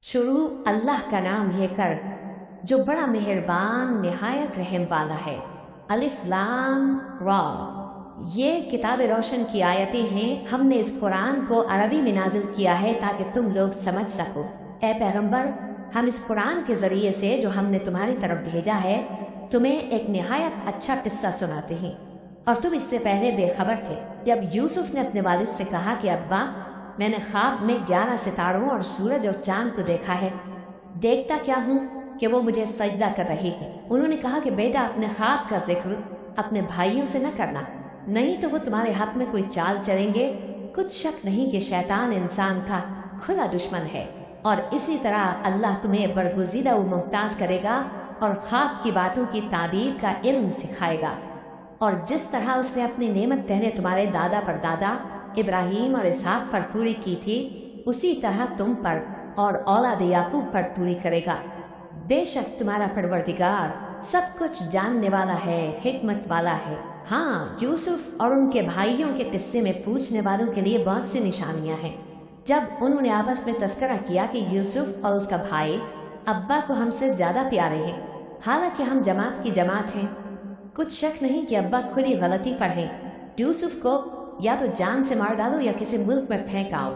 शुरू अल्लाह का नाम लेकर जो बड़ा मेहरबान निहायत रहम वाला है। अलिफ लाम रा, ये किताब रोशन की आयतें हैं। हमने इस कुरान को अरबी में नाजिल किया है ताकि तुम लोग समझ सको। ए पैगंबर, हम इस कुरान के ज़रिए से जो हमने तुम्हारी तरफ भेजा है तुम्हें एक निहायत अच्छा किस्सा सुनाते हैं, और तुम इससे पहले बेखबर थे। जब यूसुफ ने अपने वालिद से कहा कि अब्बा, मैंने ख्वाब में 11 सितारों और सूरज और चांद को देखा है, देखता क्या हूँ कि वो मुझे सजदा कर रही है। उन्होंने कहा कि बेटा, अपने ख्वाब का जिक्र अपने भाइयों से न करना, नहीं तो वो तुम्हारे हक में कोई चाल चलेंगे। कुछ शक नहीं कि शैतान इंसान का खुला दुश्मन है, और इसी तरह अल्लाह तुम्हें बरगुज़ीदा व मुमताज़ करेगा और ख्वाब की बातों की ताबीर का इल्म सिखाएगा। और जिस तरह उसने अपनी नेमत पहले तुम्हारे दादा पर दादा इब्राहीम और इसहाक पर पूरी की थी, उसी तरह तुम पर और औलाद याकूब पर पूरी करेगा। बेशक तुम्हारा परवरदिगार सब कुछ जानने वाला है, हिकमत वाला है। हाँ, यूसुफ और उनके भाइयों के किस्से में पूछने वालों के लिए बहुत सी निशानियां हैं। जब उन्होंने आपस में तस्करा किया कि यूसुफ और उसका भाई अब्बा को हमसे ज्यादा प्यारे हैं, हालांकि हम जमात की जमात हैं। कुछ शक नहीं कि अब्बा खुली गलती पर हैं। यूसुफ को या तो जान से मार डालो या किसी मुल्क में फेंक आओ,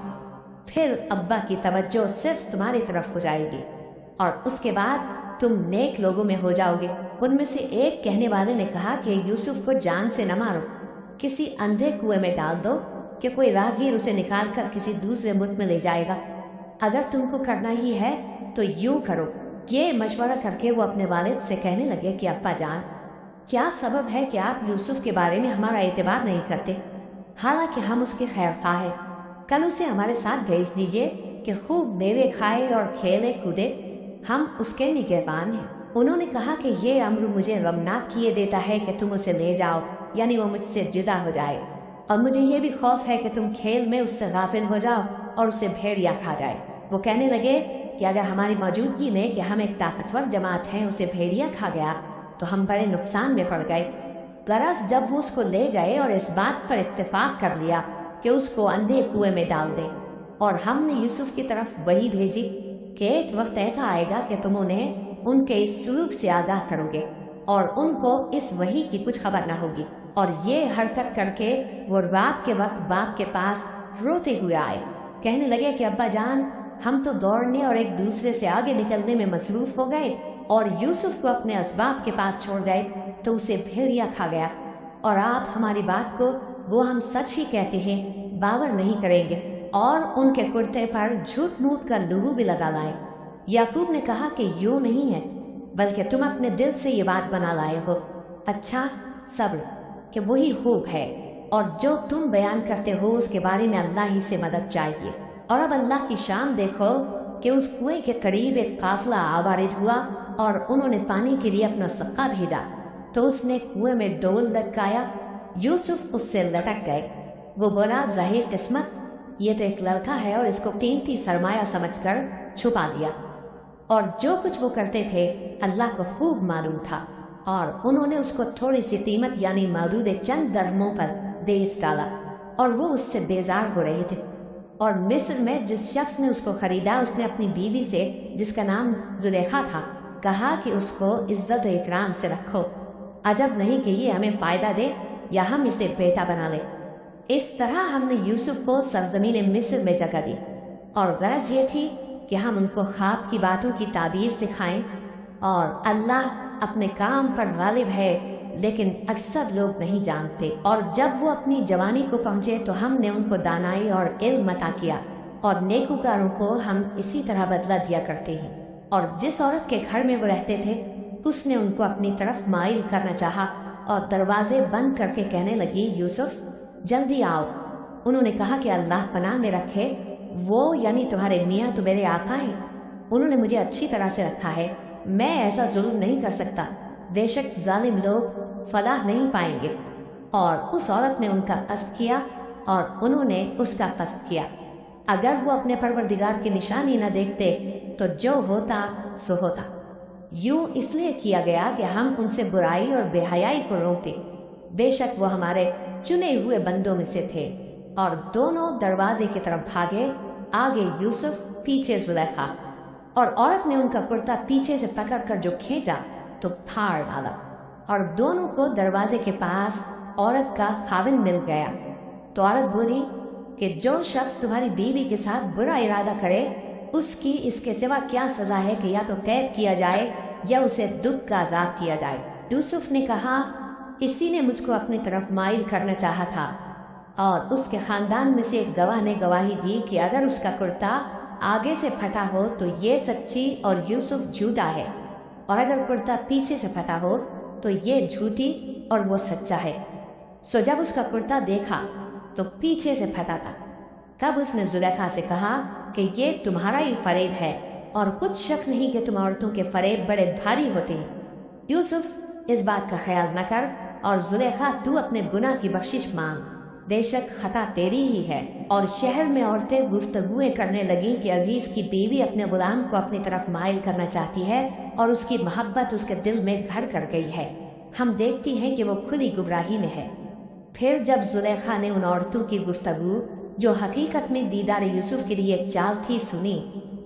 फिर अब्बा की तवज्जो सिर्फ तुम्हारी तरफ हो जाएगी और उसके बाद तुम नेक लोगों में हो जाओगे। उनमें से एक कहने वाले ने कहा कि यूसुफ को जान से न मारो, किसी अंधे कुएं में डाल दो कि कोई राहगीर उसे निकाल कर किसी दूसरे मुल्क में ले जाएगा। अगर तुमको करना ही है तो यूं करो। ये मशवरा करके वो अपने वालिद से कहने लगे कि अब्बा जान, क्या सबब है कि आप यूसुफ के बारे में हमारा एतबार नहीं करते, हालांकि हम उसके खैर खा है। कल उसे हमारे साथ भेज दीजिए कि खूब मेवे खाए और खेले कूदे, हम उसके निगहबान हैं। उन्होंने कहा कि ये अम्र मुझे गमनाक किए देता है कि तुम उसे ले जाओ, यानी वो मुझसे जुदा हो जाए, और मुझे ये भी खौफ है कि तुम खेल में उससे गाफिल हो जाओ और उसे भेड़िया खा जाए। वो कहने लगे कि अगर हमारी मौजूदगी में कि हम एक ताकतवर जमात हैं उसे भेड़िया खा गया तो हम बड़े नुकसान में पड़ गए। गरज जब वो उसको ले गए और इस बात पर इत्तेफाक कर लिया कि उसको अंधे कुएं में डाल दें, और हमने यूसुफ की तरफ वही भेजी कि एक वक्त ऐसा आएगा कि तुम उन्हें उनके इस सुलूक से आगाह करोगे और उनको इस वही की कुछ खबर न होगी। और ये हरकत करके वो रात के वक्त बाप के पास रोते हुए आए। कहने लगे कि अब्बा जान, हम तो दौड़ने और एक दूसरे से आगे निकलने में मसरूफ हो गए और यूसुफ को अपने असबाब के पास छोड़ गए तो उसे भेड़िया खा गया, और आप हमारी बात को वो हम सच ही कहते हैं बावर नहीं करेंगे, और उनके कुर्ते पर झूठ मूठ का लुगू भी लगा लाए। याकूब ने कहा कि यूं नहीं है, बल्कि तुम अपने दिल से ये बात बना लाए हो। अच्छा, सब्र कि वही खूब है, और जो तुम बयान करते हो उसके बारे में अल्लाह ही से मदद चाहिए। और अब अल्लाह की शान देखो कि उस कुएं के करीब एक काफिला आवारिद हुआ और उन्होंने पानी के लिए अपना सक्का भेजा, तो उसने कुएं में डोल लटकाया। यूसुफ उससे लटक गए। वो बोला, ज़ाहिर किस्मत, ये तो एक लड़का है, और इसको कीमती सरमाया समझकर छुपा दिया। और जो कुछ वो करते थे अल्लाह को खूब मालूम था, और उन्होंने उसको थोड़ी सी कीमत यानी मौजूद चंद दरहमों पर बेच डाला, और वो उससे बेजार हो रहे थे। और मिस्र में जिस शख्स ने उसको खरीदा, उसने अपनी बीवी से, जिसका नाम जुलेखा था, कहा कि उसको इज्जत और इकराम से रखो। अजब नहीं कि ये हमें फ़ायदा दे या हम इसे बेटा बना ले। इस तरह हमने यूसुफ को सरजमीन मिस्र में जगह दी, और गरज ये थी कि हम उनको ख्वाब की बातों की ताबीर सिखाएं। और अल्लाह अपने काम पर गालिब है, लेकिन अक्सर लोग नहीं जानते। और जब वो अपनी जवानी को पहुँचे तो हमने उनको दानाई और इल्म अता किया, और नेकूकारों को हम इसी तरह बदला दिया करते हैं। और जिस औरत के घर में वो रहते थे उसने उनको अपनी तरफ माइल करना चाहा और दरवाजे बंद करके कहने लगी, यूसुफ जल्दी आओ। उन्होंने कहा कि अल्लाह पनाह में रखे, वो यानी तुम्हारे मियाँ तो मेरे आका हैं, उन्होंने मुझे अच्छी तरह से रखा है, मैं ऐसा जुल्म नहीं कर सकता। बेशक जालिम लोग फलाह नहीं पाएंगे। और उस औरत ने उनका कस्द किया और उन्होंने उसका कस्द किया। अगर वो अपने परवरदिगार की निशानी न देखते तो जो होता सो होता। यूं इसलिए किया गया कि हम उनसे बुराई और बेहयाई को रोकते। बेशक वो हमारे चुने हुए बंदों में से थे। और दोनों दरवाजे की तरफ भागे, आगे यूसुफ, पीछे जुलेखा। और औरत ने उनका कुर्ता पीछे से पकड़कर जो खींचा तो फाड़ डाला, और दोनों को दरवाजे के पास औरत का खाविन मिल गया। तो औरत बोली कि जो शख्स तुम्हारी बीवी के साथ बुरा इरादा करे उसकी इसके सिवा क्या सजा है कि या तो कैद किया जाए या उसे दुख का अजाब किया जाए। यूसुफ ने कहा, इसी ने मुझको अपनी तरफ माइल करना चाहा था, और उसके खानदान में से एक गवाह ने गवाही दी कि अगर उसका कुर्ता आगे से फटा हो तो ये सच्ची और यूसुफ झूठा है, और अगर कुर्ता पीछे से फटा हो तो ये झूठी और वो सच्चा है। सो जब उसका कुर्ता देखा तो पीछे से फटा था। तब उसने जुलेखा से कहा कि ये तुम्हारा ही फरेब है, और कुछ शक नहीं कि तुम औरतों के फरेब बड़े भारी होते हैं। यूसुफ, इस बात का ख्याल न कर, और जुलेखा तू अपने गुनाह की बख्शिश मांग, बेशक खता तेरी ही है। और शहर में औरतें गुफ्तगुएं करने लगी कि अजीज की बीवी अपने गुलाम को अपनी तरफ माइल करना चाहती है और उसकी मोहब्बत उसके दिल में घर कर गई है। हम देखती हैं कि वो खुली गुमराही में है। फिर जब जुलेखा ने उन औरतों की गुफ्तगू जो हकीकत में दीदार यूसुफ के लिए एक चाल थी सुनी,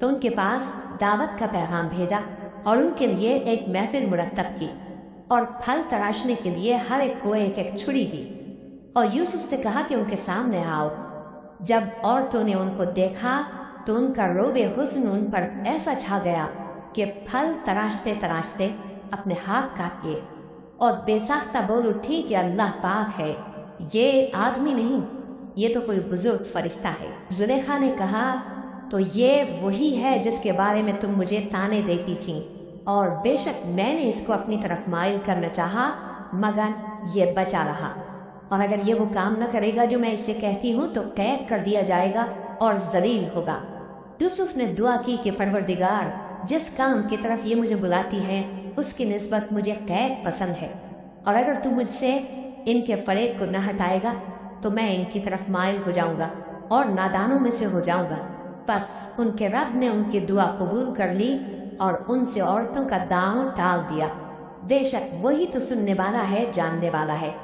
तो उनके पास दावत का पैगाम भेजा और उनके लिए एक महफिल मुरतब की, और फल तराशने के लिए हर एक को एक एक छुरी दी, और यूसुफ से कहा कि उनके सामने आओ। जब औरतों ने उनको देखा तो उनका रोबे हुस्न उन पर ऐसा छा गया कि फल तराशते तराशते अपने हाथ काट लिए और बेसाख्ता बोल उठी कि अल्लाह पाक है, ये आदमी नहीं, ये तो कोई बुजुर्ग फरिश्ता है। जुलेखा ने कहा, तो ये वही है जिसके बारे में तुम मुझे ताने देती थी, और बेशक मैंने इसको अपनी तरफ माइल करना चाहा, मगर ये बचा रहा, और अगर ये वो काम न करेगा जो मैं इसे कहती हूँ तो कैद कर दिया जाएगा और जलील होगा। यूसुफ ने दुआ की कि परवरदिगार, जिस काम की तरफ ये मुझे बुलाती है उसकी निस्बत मुझे कैद पसंद है, और अगर तू मुझसे इनके फरेब को न हटाएगा तो मैं इनकी तरफ माइल हो जाऊंगा और नादानों में से हो जाऊंगा। बस उनके रब ने उनकी दुआ कबूल कर ली और उनसे औरतों का दांव टाल दिया। बेशक वही तो सुनने वाला है, जानने वाला है।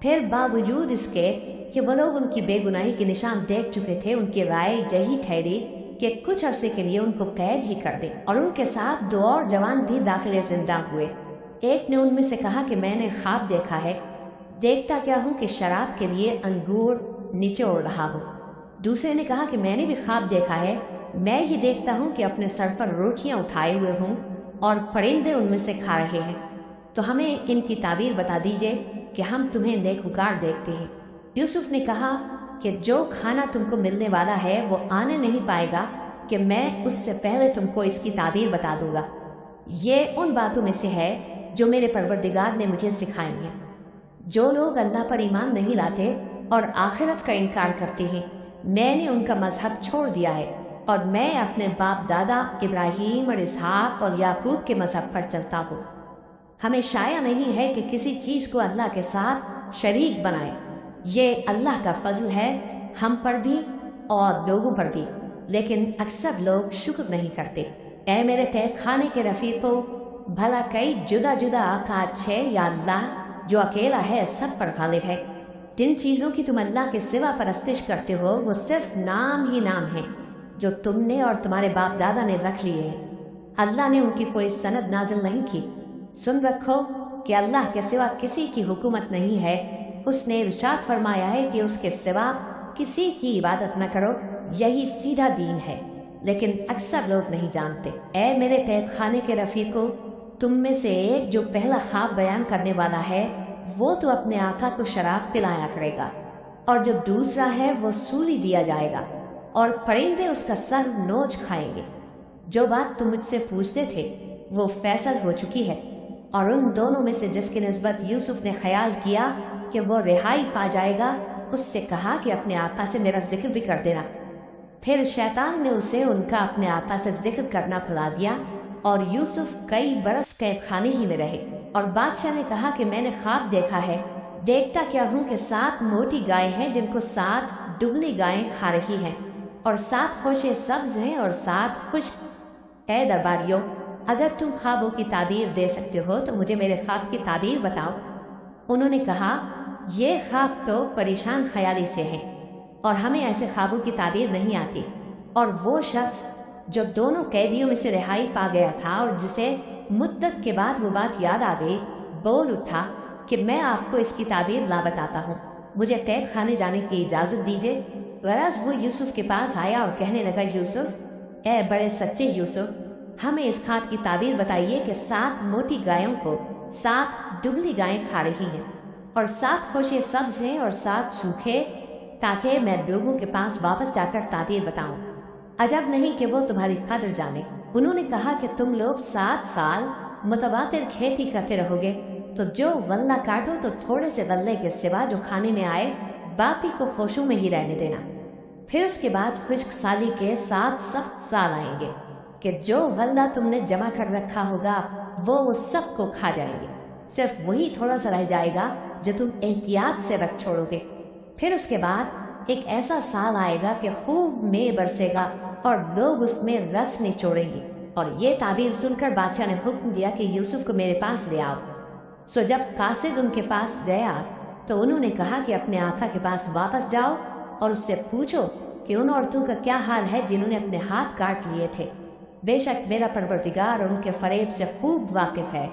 फिर बावजूद इसके कि वो लोग उनकी बेगुनाही के निशान देख चुके थे, उनकी राय यही ठहरी कि कुछ अरसे के लिए उनको कैद ही कर दे, और उनके साथ दो और जवान भी दाखिले जिंदा हुए। एक ने उनमें से कहा कि मैंने ख्वाब देखा है, देखता क्या हूँ कि शराब के लिए अंगूर निचोड़ रहा हूँ। दूसरे ने कहा कि मैंने भी ख्वाब देखा है, मैं ये देखता हूँ कि अपने सर पर रोटियाँ उठाए हुए हूँ और परिंदे उनमें से खा रहे हैं, तो हमें इनकी ताबीर बता दीजिए कि हम तुम्हें नेकूकार देखते हैं। यूसुफ ने कहा कि जो खाना तुमको मिलने वाला है वो आने नहीं पाएगा कि मैं उससे पहले तुमको इसकी ताबीर बता दूंगा। ये उन बातों में से है जो मेरे परवरदिगार ने मुझे सिखाई हैं। जो लोग अल्लाह पर ईमान नहीं लाते और आखिरत का इनकार करते हैं, मैंने उनका मजहब छोड़ दिया है और मैं अपने बाप दादा इब्राहीम और इसहाक और याकूब के मजहब पर चलता हूँ। हमें शाया नहीं है कि किसी चीज़ को अल्लाह के साथ शरीक बनाए। ये अल्लाह का फजल है हम पर भी और लोगों पर भी, लेकिन अक्सर लोग शुक्र नहीं करते। ऐ मेरे तय खाने के रफीकों, भला कई जुदा जुदा आका अच्छे या अल्लाह जो अकेला है सब पर गालिब है। जिन चीज़ों की तुम अल्लाह के सिवा परस्तिश करते हो वो सिर्फ नाम ही नाम है जो तुमने और तुम्हारे बाप दादा ने रख लिए हैं। अल्लाह ने उनकी कोई सनद नाजिल नहीं की। सुन रखो कि अल्लाह के सिवा किसी की हुकूमत नहीं है। उसने इरशाद फरमाया है कि उसके सिवा किसी की इबादत न करो, यही सीधा दीन है, लेकिन अक्सर लोग नहीं जानते। ऐ मेरे तय खाने के रफीकों, तुम में से एक जो पहला ख्वाब बयान करने वाला है वो तो अपने आका को शराब पिलाया करेगा, और जो दूसरा है वो सूली दिया जाएगा और परिंदे उसका सर नोच खाएंगे। जो बात तुम मुझसे पूछते थे वो फैसल हो चुकी है, और उन दोनों में से जिसकी निस्बत यूसुफ ने ख्याल किया कि वो रिहाई पा जाएगा, उससे कहा कि अपने आका से मेरा जिक्र भी कर देना। फिर शैतान ने उसे उनका अपने आका से जिक्र करना भुला दिया, और यूसुफ कई बरस कैद खाने ही में रहे। और बादशाह ने कहा कि मैंने ख्वाब देखा है, देखता क्या हूँ कि 7 मोटी गायें हैं जिनको 7 दुबली गायें खा रही हैं, और 7 खोशे सब्ज हैं और 7 खुश्क। ऐ दरबारियों, अगर तुम ख्वाबों की ताबीर दे सकते हो तो मुझे मेरे ख्वाब की ताबीर बताओ। उन्होंने कहा, ये ख्वाब तो परेशान ख्याली से है और हमें ऐसे ख्वाबों की ताबीर नहीं आती। और वो शख्स जब दोनों कैदियों में से रिहाई पा गया था और जिसे मुद्दत के बाद वो बात याद आ गई, बोल उठा कि मैं आपको इसकी ताबीर ला बताता हूँ, मुझे कैद खाने जाने की इजाज़त दीजिए। गरज वो यूसुफ के पास आया और कहने लगा, यूसुफ, ए बड़े सच्चे यूसुफ, हमें इस खात की ताबीर बताइए कि 7 मोटी गायों को 7 दुबली गायें खा रही हैं और 7 खोशे सब्ज हैं और 7 सूखे, ताकि मैं लोगों के पास वापस जाकर ताबीर बताऊं। अजब नहीं कि वो तुम्हारी कदर जाने। उन्होंने कहा कि तुम लोग 7 साल मुतवातिर खेती करते रहोगे, तो जो गल्ला काटो तो थोड़े से गल्ले के सिवा जो खाने में आए बाकी को खोशों में ही रहने देना। फिर उसके बाद खुश्क साली के 7 सख्त साल आएंगे कि जो गल्ला तुमने जमा कर रखा होगा वो उस सब को खा जाएंगे, सिर्फ वही थोड़ा सा रह जाएगा जो तुम एहतियात से रख छोड़ोगे। फिर उसके बाद एक ऐसा साल आएगा कि खूब मेंह बरसेगा और लोग उसमें रस निचोड़ेंगे। और ये ताबीर सुनकर बादशाह ने हुक्म दिया कि यूसुफ को मेरे पास ले आओ। सो जब कासिद उनके पास गया तो उन्होंने कहा कि अपने आका के पास वापस जाओ और उससे पूछो कि उन औरतों का क्या हाल है जिन्होंने अपने हाथ काट लिए थे। बेशक मेरा परवरदिगार उनके फरेब से खूब वाकिफ है।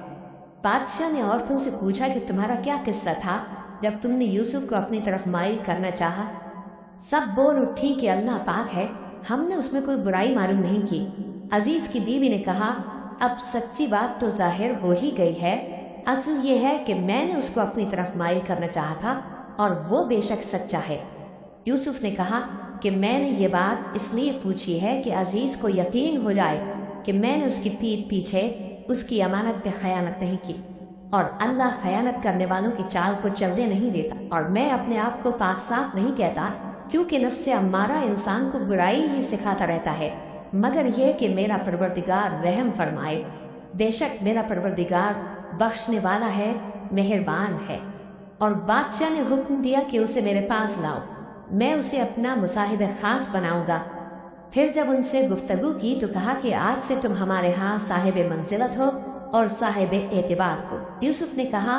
बादशाह ने औरतों से पूछा कि तुम्हारा क्या किस्सा था जब तुमने यूसुफ को अपनी तरफ माइल करना चाहा। सब बोल उठी कि अल्लाह पाक है, हमने उसमें कोई बुराई मालूम नहीं की। अजीज की बीवी ने कहा, अब सच्ची बात तो जाहिर हो ही गई है। असल ये है कि मैंने उसको अपनी तरफ माइल करना चाहा था और वो बेशक सच्चा है। यूसुफ ने कहा कि मैंने ये बात इसलिए पूछी है कि अजीज को यकीन हो जाए कि मैंने उसकी पीठ पीछे उसकी अमानत पे खयानत नहीं की, और अल्लाह खयानत करने वालों की चाल को चलने नहीं देता। और मैं अपने आप को पाक साफ नहीं कहता, क्योंकि नफ्से अम्मारा इंसान को बुराई ही सिखाता रहता है, मगर यह कि मेरा परवरदिगार रहम फरमाए। बेशक मेरा परवरदिगार बख्शने वाला है, मेहरबान है। और बादशाह ने हुक्म दिया कि उसे मेरे पास लाओ, मैं उसे अपना मुसाहिब खास बनाऊंगा। फिर जब उनसे गुफ्तगू की तो कहा कि आज से तुम हमारे यहाँ साहिब मंजिलत हो और साहिब एतबार हो। यूसुफ ने कहा,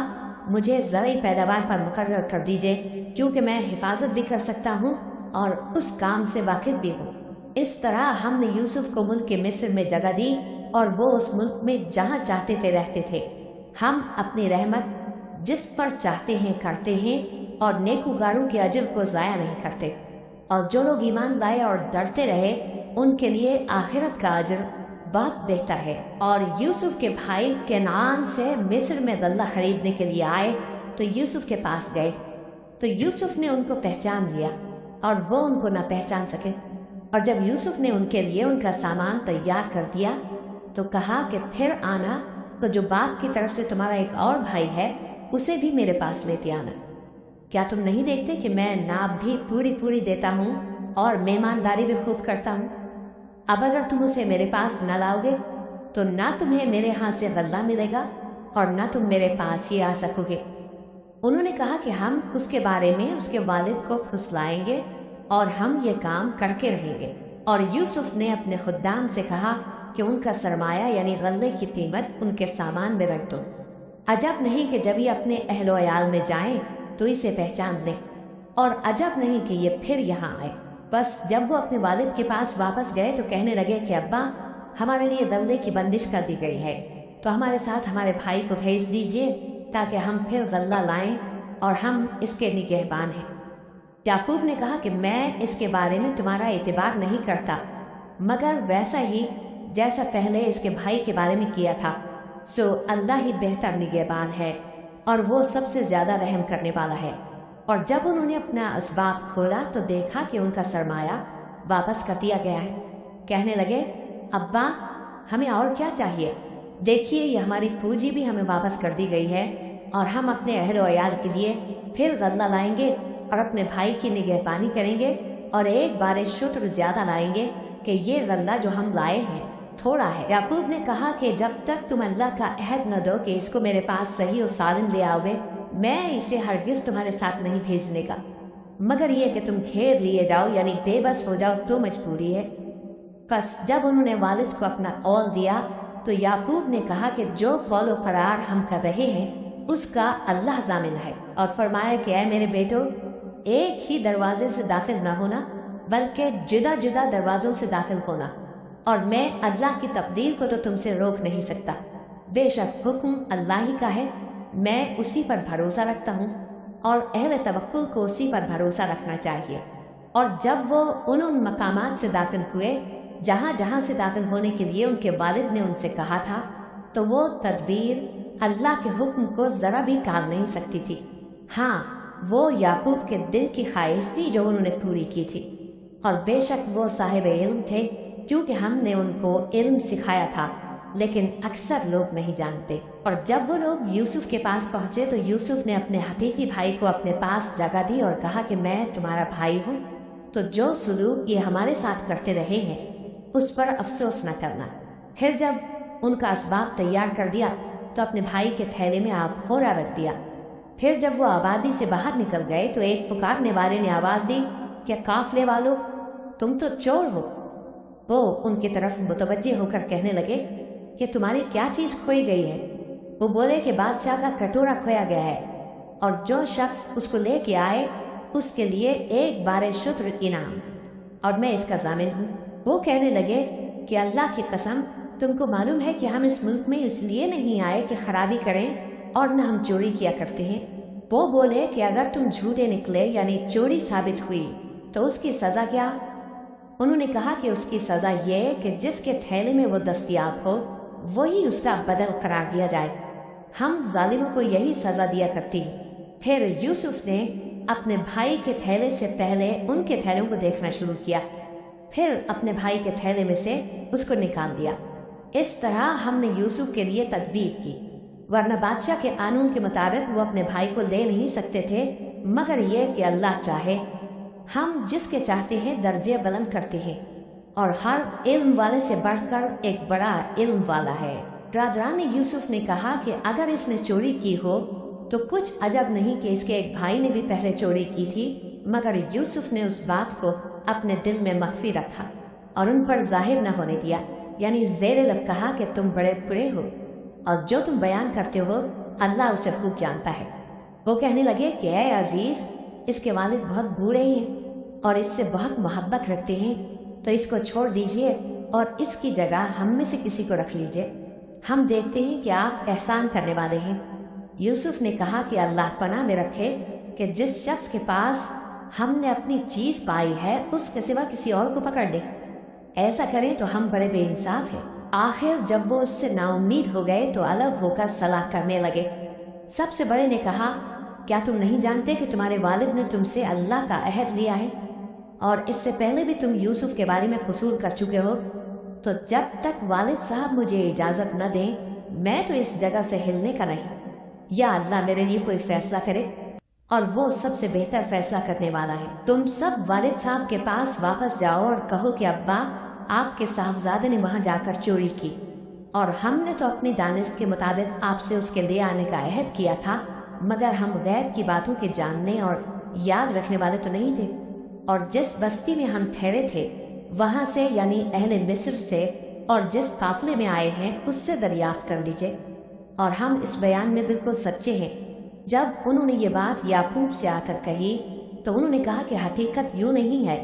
मुझे ज़राई पैदावार पर मुकर्रर कर दीजिए, क्योंकि मैं हिफाजत भी कर सकता हूँ और उस काम से वाकिफ भी हूँ। इस तरह हमने यूसुफ को मुल्क के मिस्र में जगह दी और वो उस मुल्क में जहाँ चाहते थे रहते थे। हम अपनी रहमत जिस पर चाहते हैं करते हैं और नेकूगारों के अजर को ज़ाया नहीं करते। और जो लोग ईमान लाए और डरते रहे उनके लिए आखिरत का अजर बहुत बेहतर है। और यूसुफ के भाई केनान से मिस्र में गल्ला खरीदने के लिए आए तो यूसुफ के पास गए, तो यूसुफ ने उनको पहचान लिया और वो उनको न पहचान सके। और जब यूसुफ ने उनके लिए उनका सामान तैयार कर दिया तो कहा कि फिर आना तो जो बाप की तरफ से तुम्हारा एक और भाई है उसे भी मेरे पास लेते आना। क्या तुम नहीं देखते कि मैं नाप भी पूरी पूरी देता हूँ और मेहमानदारी भी खूब करता हूँ? अब अगर तुम उसे मेरे पास न लाओगे तो ना तुम्हें मेरे यहाँ से गल्ला मिलेगा और ना तुम मेरे पास ही आ सकोगे। उन्होंने कहा कि हम उसके बारे में उसके वालिद को फुसलाएंगे और हम ये काम करके रहेंगे। और यूसुफ ने अपने खुद्दाम से कहा कि उनका सरमाया यानी गल्ले की कीमत उनके सामान में रख दो। अजब नहीं कि जब ये अपने अहलो अयाल में जाएं तो इसे पहचान लें, और अजब नहीं कि ये फिर यहाँ आए। बस जब वो अपने वालिद के पास वापस गए तो कहने लगे कि अब्बा, हमारे लिए गल्ले की बंदिश कर दी गई है, तो हमारे साथ हमारे भाई को भेज दीजिए ताकि हम फिर गल्ला लाएं और हम इसके निगहबान हैं। याकूब ने कहा कि मैं इसके बारे में तुम्हारा एतबार नहीं करता, मगर वैसा ही जैसा पहले इसके भाई के बारे में किया था। सो अल्लाह ही बेहतर निगहबान है और वो सबसे ज़्यादा रहम करने वाला है। और जब उन्होंने अपना असबाब खोला तो देखा कि उनका सरमाया वापस कर दिया गया है। कहने लगे, अब्बा, हमें और क्या चाहिए? देखिए, ये हमारी पूंजी भी हमें वापस कर दी गई है और हम अपने अहलो अयाल के लिए फिर गल्ला लाएंगे और अपने भाई की निगहबानी करेंगे और एक बार शुक्र ज़्यादा लाएंगे कि ये गल्ला जो हम लाए हैं थोड़ा है। याकूब ने कहा कि जब तक तुम अल्लाह का अहद न दो कि इसको मेरे पास सही और सालिम ले आओगे, मैं इसे हरगिज़ तुम्हारे साथ नहीं भेजने का, मगर ये कि तुम घेर लिए जाओ यानी बेबस हो जाओ तो मजबूरी है। बस जब उन्होंने वालिद को अपना कौल दिया तो याकूब ने कहा कि जो कौल करार हम कर रहे हैं उसका अल्लाह जामिन है, और फरमाया कि ऐ मेरे बेटो, एक ही दरवाजे से दाखिल न होना बल्कि जुदा जुदा दरवाज़ों से दाखिल होना। اور میں اللہ کی تقدیر کو تو تم سے روک نہیں سکتا۔ بے شک حکم اللہ ہی کا ہے، میں اسی پر بھروسہ رکھتا ہوں اور اہل توکل کو اسی پر بھروسہ رکھنا چاہیے۔ اور جب وہ ان مقامات سے داخل ہوئے جہاں جہاں سے داخل ہونے کے لیے ان کے والد نے ان سے کہا تھا، تو وہ تدبیر اللہ کے حکم کو ذرا بھی ٹال نہیں سکتی تھی۔ ہاں، وہ یعقوب کے دل کی خواہش تھی جو انہوں نے پوری کی تھی، اور بے شک وہ صاحب علم تھے، کیونکہ ہم نے ان کو علم سکھایا تھا، لیکن اکثر لوگ نہیں جانتے۔ اور جب وہ لوگ یوسف کے پاس پہنچے تو یوسف نے اپنے حقیقی بھائی کو اپنے پاس جگہ دی اور کہا کہ میں تمہارا بھائی ہوں، تو جو سلوک یہ ہمارے ساتھ کرتے رہے ہیں اس پر افسوس نہ کرنا۔ پھر جب ان کا اسباب تیار کر دیا تو اپنے بھائی کے تھیلے میں آبخورا رکھ دیا۔ پھر جب وہ آبادی سے باہر نکل گئے تو ایک پکارنے والے نے آواز دی کہ قافلے والو، تم تو چور ہو۔ وہ ان کی طرف متوجہ ہو کر کہنے لگے کہ تمہاری کیا چیز کھوئی گئی ہے؟ وہ بولے کہ بادشاہ کا کٹورا کھویا گیا ہے، اور جو شخص اس کو لے کے آئے اس کے لیے 1 بار شتر انعام، اور میں اس کا ضامن ہوں۔ وہ کہنے لگے کہ اللہ کی قسم، تم کو معلوم ہے کہ ہم اس ملک میں اس لیے نہیں آئے کہ خرابی کریں، اور نہ ہم چوری کیا کرتے ہیں۔ وہ بولے کہ اگر تم جھوٹے نکلے یعنی چوری ثابت ہوئی تو اس کی سزا کیا؟ انہوں نے کہا کہ اس کی سزا یہ کہ جس کے تھیلے میں وہ دستیاب ہو وہی اس کا بدل قرار دیا جائے۔ ہم ظالموں کو یہی سزا دیا کرتی۔ پھر یوسف نے اپنے بھائی کے تھیلے سے پہلے ان کے تھیلوں کو دیکھنا شروع کیا، پھر اپنے بھائی کے تھیلے میں سے اس کو نکال دیا۔ اس طرح ہم نے یوسف کے لیے تدبیر کی، ورنہ بادشاہ کے قانون کے مطابق وہ اپنے بھائی کو لے نہیں سکتے تھے، مگر یہ کہ اللہ چاہے۔ ہم جس کے چاہتے ہیں درجے بلند کرتے ہیں، اور ہر علم والے سے بڑھ کر ایک بڑا علم والا ہے۔ برادران یوسف نے کہا کہ اگر اس نے چوری کی ہو تو کچھ عجب نہیں کہ اس کے ایک بھائی نے بھی پہلے چوری کی تھی، مگر یوسف نے اس بات کو اپنے دل میں مخفی رکھا اور ان پر ظاہر نہ ہونے دیا، یعنی زیر لب کہا کہ تم بڑے برے ہو، اور جو تم بیان کرتے ہو اللہ اسے خوب جانتا ہے۔ وہ کہنے لگے کہ اے عزیز، اس کے والد بہت بوڑھے ہیں اور اس سے بہت محبت رکھتے ہیں، تو اس کو چھوڑ دیجئے اور اس کی جگہ ہم میں سے کسی کو رکھ لیجئے، ہم دیکھتے ہیں کہ آپ احسان کرنے والے ہیں۔ یوسف نے کہا کہ اللہ پناہ میں رکھے کہ جس شخص کے پاس ہم نے اپنی چیز پائی ہے اس کے سوا کسی اور کو پکڑ دے، ایسا کریں تو ہم بڑے بے انصاف ہیں۔ آخر جب وہ اس سے نا امید ہو گئے تو الگ ہو کر صلاح کرنے لگے۔ سب سے بڑے نے کہا، کیا تم نہیں جانتے کہ تمہارے والد نے تم سے اللہ کا عہد لیا ہے، اور اس سے پہلے بھی تم یوسف کے بارے میں قصور کر چکے ہو؟ تو جب تک والد صاحب مجھے اجازت نہ دیں میں تو اس جگہ سے ہلنے کا نہیں، یا اللہ میرے لیے کوئی فیصلہ کرے، اور وہ سب سے بہتر فیصلہ کرنے والا ہے۔ تم سب والد صاحب کے پاس واپس جاؤ اور کہو کہ ابا، آپ کے صاحبزادے نے وہاں جا کر چوری کی، اور ہم نے تو اپنی دانست کے مطابق آپ سے اس کے لے آنے کا عہد کیا تھا، مگر ہم غیب کی باتوں کے جاننے اور یاد رکھنے والے تو نہیں تھے، اور جس بستی میں ہم ٹھہرے تھے وہاں سے یعنی اہل مصر سے اور جس قافلے میں آئے ہیں اس سے دریافت کر لیجئے، اور ہم اس بیان میں بالکل سچے ہیں۔ جب انہوں نے یہ بات یعقوب سے آ کر کہی تو انہوں نے کہا کہ حقیقت یوں نہیں ہے،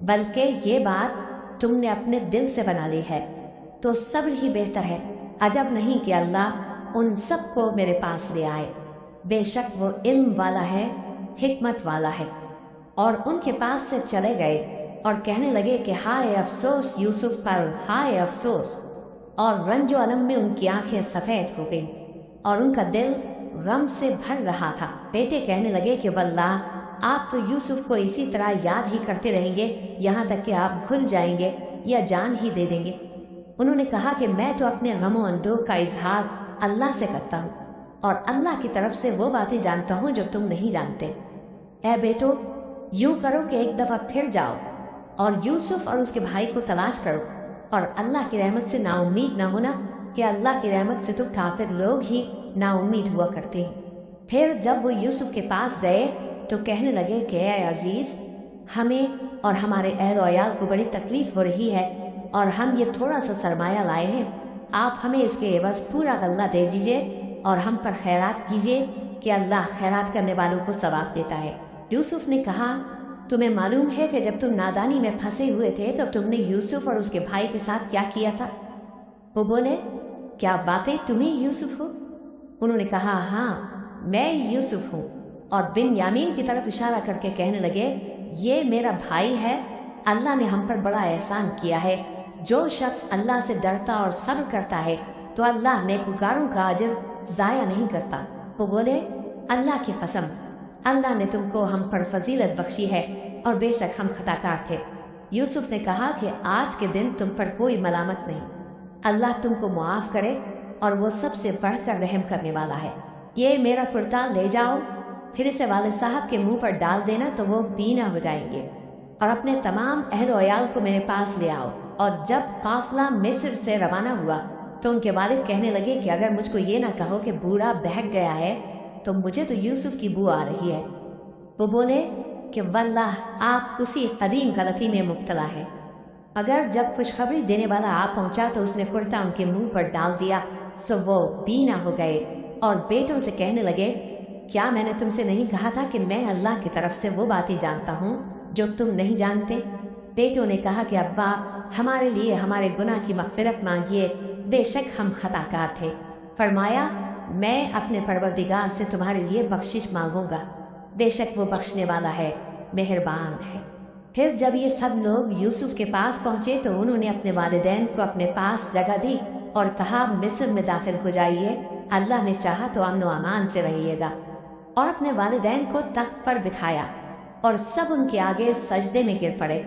بلکہ یہ بات تم نے اپنے دل سے بنا لی ہے، تو صبر ہی بہتر ہے۔ عجب نہیں کہ اللہ ان سب کو میرے پاس لے آئے، بے شک وہ علم والا ہے، حکمت والا ہے۔ اور ان کے پاس سے چلے گئے اور کہنے لگے کہ ہائے افسوس یوسف پر، ہائے افسوس، اور رنج و علم میں ان کی آنکھیں سفید ہو گئیں اور ان کا دل غم سے بھر رہا تھا۔ بیٹے کہنے لگے کہ واللہ آپ تو یوسف کو اسی طرح یاد ہی کرتے رہیں گے یہاں تک کہ آپ بھول جائیں گے یا جان ہی دے دیں گے۔ انہوں نے کہا کہ میں تو اپنے غم و اندوہ کا اظہار اللہ سے کرتا ہوں، اور اللہ کی طرف سے وہ باتیں جانتا ہوں جو تم نہیں جانتے۔ اے بیٹو، یوں کرو کہ ایک دفعہ پھر جاؤ اور یوسف اور اس کے بھائی کو تلاش کرو، اور اللہ کی رحمت سے نا امید نہ ہونا کہ اللہ کی رحمت سے تو کافر لوگ ہی نا امید ہوا کرتے ہیں۔ پھر جب وہ یوسف کے پاس گئے تو کہنے لگے کہ اے عزیز، ہمیں اور ہمارے اہل و عیال کو بڑی تکلیف ہو رہی ہے، اور ہم یہ تھوڑا سا سرمایہ لائے ہیں، آپ ہمیں اس کے عوض پورا غلہ دے دیجئے اور ہم پر خیرات کیجئے کہ اللہ خیرات کرنے والوں کو ثواب دیتا ہے۔ یوسف نے کہا، तुम्हें मालूम है कि जब तुम नादानी में फंसे हुए थे तो तुमने यूसुफ और उसके भाई के साथ क्या किया था? वो बोले, क्या बातें तुम ही यूसुफ हो? उन्होंने कहा, हाँ मैं यूसुफ हूँ। और बिन्यामीन की तरफ इशारा करके कहने लगे, ये मेरा भाई है। अल्लाह ने हम पर बड़ा एहसान किया है। जो शख्स अल्लाह से डरता और सब्र करता है तो अल्लाह नेककारों का अजर ज़ाया नहीं करता। वो बोले, अल्लाह की कसम, अल्लाह ने तुमको हम पर फजीलत बख्शी है और बेशक हम खताकार थे। यूसुफ ने कहा कि आज के दिन तुम पर कोई मलामत नहीं, अल्लाह तुमको मुआफ़ करे और वो सबसे बढ़कर रहम करने वाला है। ये मेरा कुर्ता ले जाओ, फिर इसे वालिद साहब के मुंह पर डाल देना तो वो बीना हो जाएंगे, और अपने तमाम अहल वयाल को मेरे पास ले आओ। और जब काफिला मिस्र से रवाना हुआ तो उनके वालिद कहने लगे कि अगर मुझको ये ना कहो कि बूढ़ा बहक गया है तो मुझे तो यूसुफ की बू आ रही है। वो बोले कि वल्लाह आप उसी कदीम गलती में मुब्तला है। अगर जब खुशखबरी देने वाला आ पहुंचा तो उसने कुर्ता उनके मुंह पर डाल दिया, सो वो बीना हो गए और बेटों से कहने लगे, क्या मैंने तुमसे नहीं कहा था कि मैं अल्लाह की तरफ से वो बातें जानता हूँ जो तुम नहीं जानते? बेटों ने कहा कि अब्बा, हमारे लिए हमारे गुनाह की मग़फ़िरत मांगिए, बेशक हम खताकार थे। फरमाया, मैं अपने परवरदिगार से तुम्हारे लिए बख्शिश मांगूंगा, बेशक वो बख्शने वाला है, मेहरबान है। फिर जब ये सब लोग यूसुफ के पास पहुँचे तो उन्होंने अपने वालिदैन को अपने पास जगह दी और कहा, मिस्र में दाखिल हो जाइए, अल्लाह ने चाहा तो अमन व अमान से रहिएगा। और अपने वालिदैन को तख्त पर बिठाया और सब उनके आगे सजदे में गिर पड़े।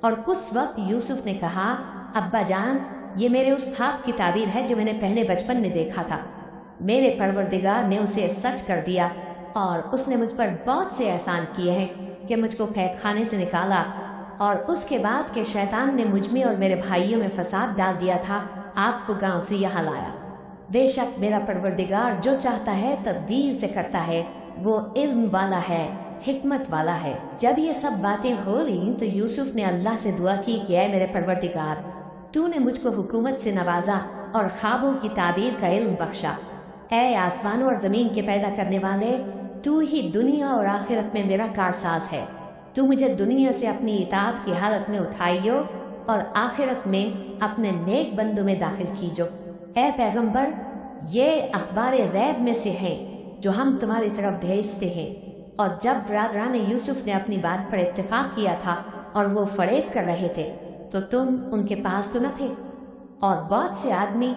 और उस वक्त यूसुफ ने कहा, अब्बा जान, ये मेरे उस ख्वाब की ताबीर है जो मैंने पहले बचपन में देखा था। मेरे परवरदिगार ने उसे सच कर दिया और उसने मुझ पर बहुत से एहसान किए हैं कि मुझको कैद खाने से निकाला, और उसके बाद के शैतान ने मुझ में और मेरे भाइयों में फसाद डाल दिया था, आपको गांव से यहाँ लाया। बेशक मेरा परवरदिगार जो चाहता है तदबीर से करता है, वो इल्म वाला है, हिकमत वाला है। जब ये सब बातें हो ली तो यूसुफ ने अल्लाह से दुआ की कि ऐ मेरे परवरदिगार, तूने मुझको हुकूमत से नवाजा और ख्वाबों की ताबीर का इल्म बख्शा। ऐ आसमानों और ज़मीन के पैदा करने वाले, तू ही दुनिया और आखिरत में मेरा कारसाज है। तू मुझे दुनिया से अपनी इताअत की हालत में उठाइयो और आखिरत में अपने नेक बंदों में दाखिल कीजो। ऐ पैगंबर, ये अखबार गैब में से हैं जो हम तुम्हारी तरफ भेजते हैं। और जब बरादरान यूसुफ ने अपनी बात पर इत्तेफाक किया था और वो फरेब कर रहे थे तो तुम उनके पास तो न थे, और बहुत से आदमी,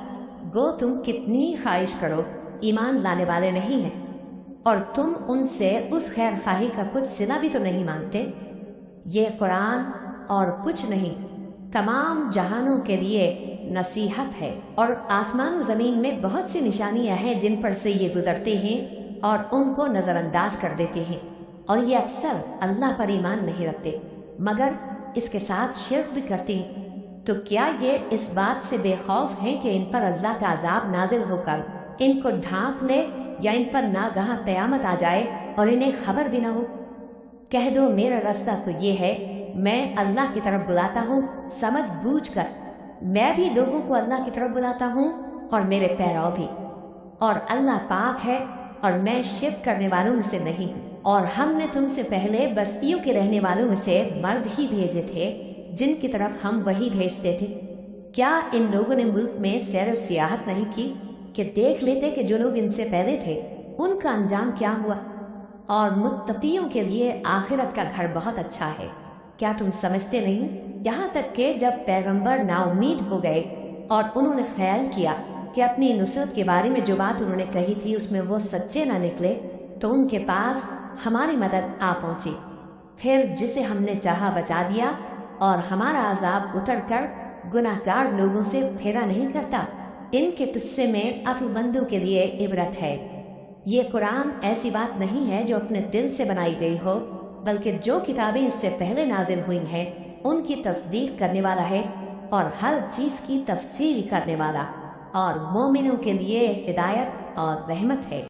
गो तुम कितनी ख्वाहिश करो, ईमान लाने वाले नहीं हैं, और तुम उनसे उस खैर खाही का कुछ सिला भी तो नहीं मानते। ये कुरान और कुछ नहीं, तमाम जहानों के लिए नसीहत है, और आसमान और ज़मीन में बहुत सी निशानियां हैं जिन पर से ये गुजरते हैं और उनको नज़रअंदाज कर देते हैं, और ये अक्सर अल्लाह पर ईमान नहीं रखते मगर इसके साथ शिर्क भी करते हैं। तो क्या ये इस बात से बेखौफ हैं कि इन पर अल्लाह का अजाब नाजिल होकर इनको ढांप ले, या इन पर नागाह क़यामत आ जाए और इन्हें खबर भी ना हो? कह दो, मेरा रास्ता तो ये है, मैं अल्लाह की तरफ बुलाता हूँ समझ बूझ कर। मैं भी लोगों को अल्लाह की तरफ बुलाता हूँ और मेरे पैरव भी, और अल्लाह पाक है और मैं शिर्क करने वालों में से नहीं हूँ। और हमने तुमसे पहले बस्तियों के रहने वालों में से मर्द ही भेजे थे जिनकी तरफ हम वही भेजते थे। क्या इन लोगों ने मुल्क में सैर सियाहत नहीं की कि देख लेते कि जो लोग इनसे पहले थे उनका अंजाम क्या हुआ? और मुत्तकियों के लिए आखिरत का घर बहुत अच्छा है, क्या तुम समझते नहीं? यहाँ तक कि जब पैगंबर नाउम्मीद हो गए और उन्होंने ख्याल किया कि अपनी नुसरत के बारे में जो बात उन्होंने कही थी उसमें वो सच्चे ना निकले, तो उनके पास हमारी मदद आ पहुंची। फिर जिसे हमने चाहा बचा दिया, और हमारा अजाब उतर कर गुनाहगार लोगों से फेरा नहीं करता। इनके किस्से में अक्लमंदों के लिए इबरत है। ये कुरान ऐसी बात नहीं है जो अपने दिल से बनाई गई हो, बल्कि जो किताबें इससे पहले नाजिल हुई हैं उनकी तस्दीक करने वाला है और हर चीज़ की तफसील करने वाला, और मोमिनों के लिए हिदायत और रहमत है।